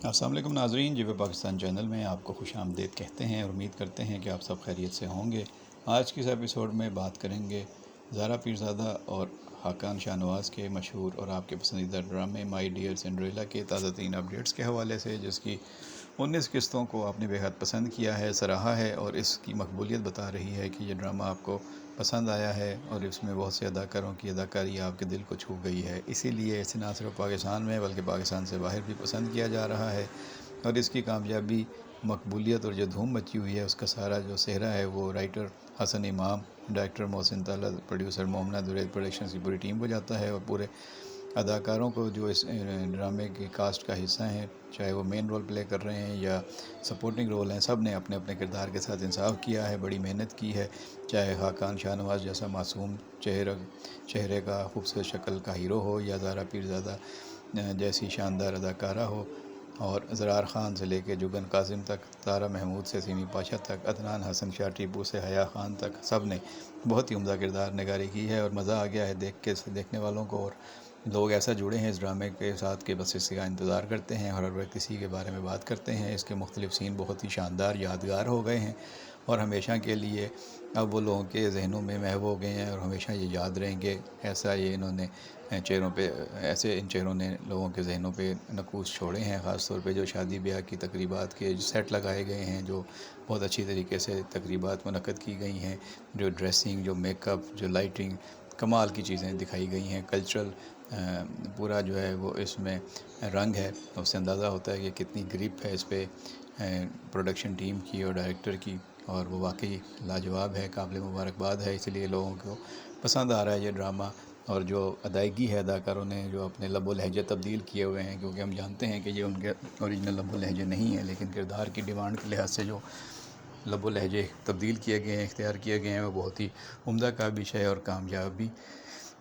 السلام علیکم ناظرین، جی پاکستان چینل میں آپ کو خوش آمدید کہتے ہیں اور امید کرتے ہیں کہ آپ سب خیریت سے ہوں گے۔ آج کے اس ایپیسوڈ میں بات کریں گے زارا پیرزادہ اور حاکان شاہ نواز کے مشہور اور آپ کے پسندیدہ ڈرامے مائی ڈیئر سنڈریلا کے تازہ ترین اپڈیٹس کے حوالے سے، جس کی 19 قسطوں کو آپ نے بے حد پسند کیا ہے، سراہا ہے اور اس کی مقبولیت بتا رہی ہے کہ یہ ڈرامہ آپ کو پسند آیا ہے اور اس میں بہت سے اداکاروں کی اداکاری آپ کے دل کو چھو گئی ہے۔ اسی لیے اسے نہ صرف پاکستان میں بلکہ پاکستان سے باہر بھی پسند کیا جا رہا ہے اور اس کی کامیابی، مقبولیت اور جو دھوم مچی ہوئی ہے اس کا سارا جو سہرا ہے وہ رائٹر حسن امام، ڈائریکٹر محسن طلعت، پروڈیوسر مومنہ درید پروڈکشنز کی پوری ٹیم کو جاتا ہے اور پورے اداکاروں کو جو اس ڈرامے کی کاسٹ کا حصہ ہیں، چاہے وہ مین رول پلے کر رہے ہیں یا سپورٹنگ رول ہیں، سب نے اپنے اپنے کردار کے ساتھ انصاف کیا ہے، بڑی محنت کی ہے۔ چاہے حاکان شاہ نواز جیسا معصوم چہرے کا خوبصورت شکل کا ہیرو ہو یا زارا پیرزادہ جیسی شاندار اداکارہ ہو، اور زرار خان سے لے کے جگن قاسم تک، تارا محمود سے سیمی پاشا تک، عدنان حسن شاہ ٹیپو سے حیا خان تک، سب نے بہت ہی عمدہ کردار نگاری کی ہے اور مزہ آ گیا ہے دیکھنے والوں کو، اور لوگ ایسا جڑے ہیں اس ڈرامے کے ساتھ کہ بس اس کا انتظار کرتے ہیں اور ہر وقت اسی کے بارے میں بات کرتے ہیں۔ اس کے مختلف سین بہت ہی شاندار، یادگار ہو گئے ہیں اور ہمیشہ کے لیے اب وہ لوگوں کے ذہنوں میں محو ہو گئے ہیں اور ہمیشہ یہ یاد رہیں گے۔ ایسا یہ انہوں نے ان چہروں نے لوگوں کے ذہنوں پہ نقوش چھوڑے ہیں، خاص طور پہ جو شادی بیاہ کی تقریبات کے جو سیٹ لگائے گئے ہیں، جو بہت اچھی طریقے سے تقریبات منعقد کی گئی ہیں، جو ڈریسنگ، جو میک اپ، جو لائٹنگ، کمال کی چیزیں دکھائی گئی ہیں۔ کلچرل پورا جو ہے وہ اس میں رنگ ہے، اس سے اندازہ ہوتا ہے کہ کتنی گرپ ہے اس پہ پروڈکشن ٹیم کی اور ڈائریکٹر کی، اور وہ واقعی لاجواب ہے، قابل مبارکباد ہے۔ اس لیے لوگوں کو پسند آ رہا ہے یہ ڈرامہ، اور جو ادائیگی ہے اداکاروں نے جو اپنے لب و لہجے تبدیل کیے ہوئے ہیں، کیونکہ ہم جانتے ہیں کہ یہ ان کے اوریجنل لب و لہجے نہیں ہیں، لیکن کردار کی ڈیمانڈ کے لحاظ سے جو لب و لہجے تبدیل کیے گئے ہیں، اختیار کیے گئے ہیں، وہ بہت ہی عمدہ کاوش ہے اور کامیابی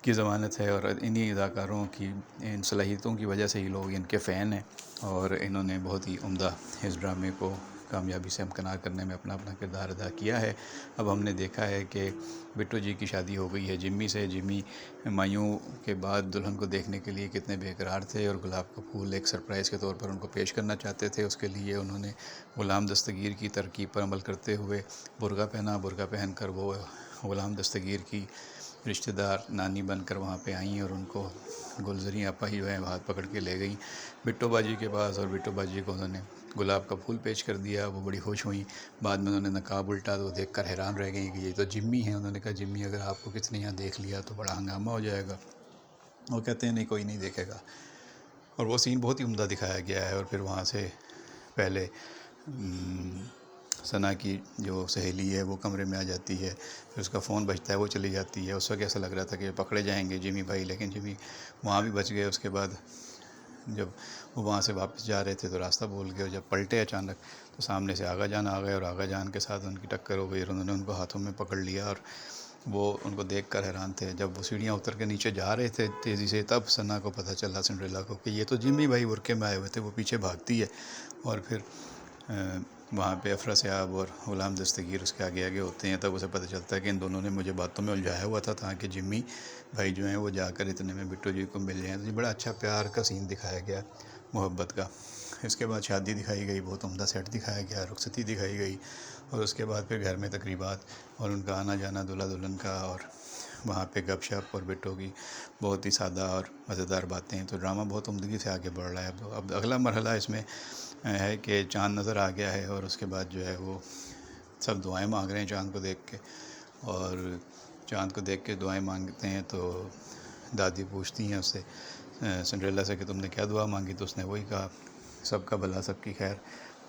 کی ضمانت ہے، اور انہی اداکاروں کی ان صلاحیتوں کی وجہ سے ہی لوگ ان کے فین ہیں، اور انہوں نے بہت ہی عمدہ اس ڈرامے کو کامیابی سے ہمکنار کرنے میں اپنا کردار ادا کیا ہے۔ اب ہم نے دیکھا ہے کہ بٹو جی کی شادی ہو گئی ہے جمی سے۔ جمی مایوں کے بعد دلہن کو دیکھنے کے لیے کتنے بے قرار تھے اور گلاب کا پھول ایک سرپرائز کے طور پر ان کو پیش کرنا چاہتے تھے۔ اس کے لیے انہوں نے غلام دستگیر کی ترکیب پر عمل کرتے ہوئے برقع پہنا، برقع پہن کر وہ غلام دستگیر کی رشتہ دار نانی بن کر وہاں پہ آئیں اور ان کو گلزری آپا ہی جو ہے ہاتھ پکڑ کے لے گئیں بٹو باجی کے پاس، اور بٹو باجی کو انہوں نے گلاب کا پھول پیش کر دیا۔ وہ بڑی خوش ہوئیں۔ بعد میں انہوں نے نقاب الٹا تو دیکھ کر حیران رہ گئیں کہ یہ تو جمی ہیں۔ انہوں نے کہا جمی اگر آپ کو کسی نے یہاں دیکھ لیا تو بڑا ہنگامہ ہو جائے گا۔ وہ کہتے ہیں نہیں، کوئی نہیں دیکھے گا، اور وہ سین بہت ہی عمدہ دکھایا گیا ہے۔ اور پھر وہاں سے پہلے ثنا کی جو سہیلی ہے وہ کمرے میں آ جاتی ہے، پھر اس کا فون بجتا ہے، وہ چلی جاتی ہے۔ اس وقت ایسا لگ رہا تھا کہ پکڑے جائیں گے جمی بھائی، لیکن جمی وہاں بھی بچ گئے۔ اس کے بعد جب وہ وہاں سے واپس جا رہے تھے تو راستہ بھول گئے، اور جب پلٹے اچانک تو سامنے سے آغا جان آ گئے، اور آغا جان کے ساتھ ان کی ٹکر ہو گئی اور انہوں نے ان کو ہاتھوں میں پکڑ لیا، اور وہ ان کو دیکھ کر حیران تھے۔ جب وہ سیڑھیاں اتر کے نیچے جا رہے تھے تیزی سے، تب ثنا کو پتہ چلا، سنڈریلا کو، کہ یہ تو جمی بھائی برقعے میں آئے ہوئے تھے۔ وہ پیچھے بھاگتی ہے اور پھر وہاں پہ افرا سیاب اور غلام دستگیر اس کے آگے آگے ہوتے ہیں۔ تب اسے پتہ چلتا ہے کہ ان دونوں نے مجھے باتوں میں الجھایا ہوا تھا تاکہ جمی بھائی جو ہیں وہ جا کر اتنے میں بٹو جی کو مل جائیں۔ تو یہ بڑا اچھا پیار کا سین دکھایا گیا، محبت کا۔ اس کے بعد شادی دکھائی گئی، بہت عمدہ سیٹ دکھایا گیا، رخصتی دکھائی گئی، اور اس کے بعد پھر گھر میں تقریبات اور ان کا آنا جانا دلہا دلہن کا، اور وہاں پہ گپ شپ اور بٹو کی بہت ہی سادہ اور مزیدار باتیں۔ تو ڈرامہ بہت عمدگی سے آگے بڑھ رہا ہے۔ اب اگلا مرحلہ اس میں ہے کہ چاند نظر آ گیا ہے، اور اس کے بعد جو ہے وہ سب دعائیں مانگ رہے ہیں چاند کو دیکھ کے، اور چاند کو دیکھ کے دعائیں مانگتے ہیں تو دادی پوچھتی ہیں اس سے، سنڈریلا سے، کہ تم نے کیا دعا مانگی؟ تو اس نے وہی کہا، سب کا بھلا سب کی خیر۔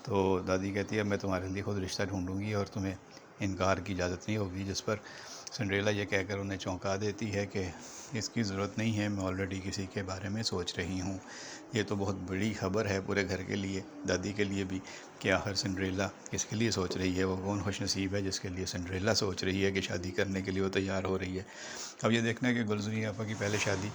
تو دادی کہتی ہے میں تمہارے لیے خود رشتہ ڈھونڈوں گی اور تمہیں انکار کی اجازت نہیں ہوگی، جس پر سنڈریلا یہ کہہ کر انہیں چونکا دیتی ہے کہ اس کی ضرورت نہیں ہے، میں آلریڈی کسی کے بارے میں سوچ رہی ہوں۔ یہ تو بہت بڑی خبر ہے پورے گھر کے لیے، دادی کے لیے بھی، کہ آخر سنڈریلا کس کے لیے سوچ رہی ہے، وہ کون خوش نصیب ہے جس کے لیے سنڈریلا سوچ رہی ہے کہ شادی کرنے کے لیے وہ تیار ہو رہی ہے۔ اب یہ دیکھنا ہے کہ گلزری آپا کی پہلے شادی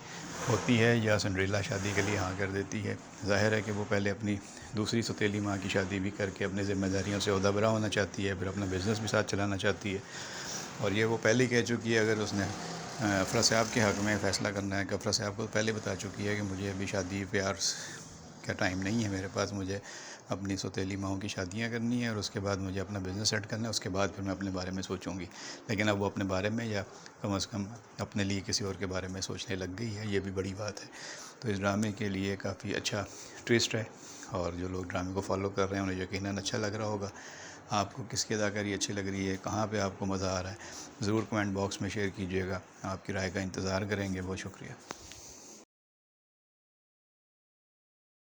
ہوتی ہے یا سنڈریلا شادی کے لیے ہاں کر دیتی ہے۔ ظاہر ہے کہ وہ پہلے اپنی دوسری ستیلی ماں کی شادی بھی کر کے اپنے ذمہ داریوں سے عہدہ برا ہونا چاہتی ہے، پھر اپنا بزنس بھی ساتھ چلانا چاہتی ہے، اور یہ وہ پہلے کہہ چکی ہے، اگر اس نے افرا صاحب کے حق میں فیصلہ کرنا ہے، کہ افرا صاحب کو پہلے بتا چکی ہے کہ مجھے ابھی شادی پیار کا ٹائم نہیں ہے میرے پاس، مجھے اپنی سوتیلی ماؤں کی شادیاں کرنی ہے اور اس کے بعد مجھے اپنا بزنس سیٹ کرنا ہے، اس کے بعد پھر میں اپنے بارے میں سوچوں گی۔ لیکن اب وہ اپنے بارے میں یا کم از کم اپنے لیے کسی اور کے بارے میں سوچنے لگ گئی ہے، یہ بھی بڑی بات ہے۔ تو اس ڈرامے کے لیے کافی اچھا ٹویسٹ ہے، اور جو لوگ ڈرامے کو فالو کر رہے ہیں انہیں یقیناً اچھا لگ رہا ہوگا۔ آپ کو کس کی اداکاری اچھی لگ رہی ہے، کہاں پہ آپ کو مزہ آ رہا ہے، ضرور کمنٹ باکس میں شیئر کیجیے گا۔ آپ کی رائے کا انتظار کریں گے۔ بہت شکریہ۔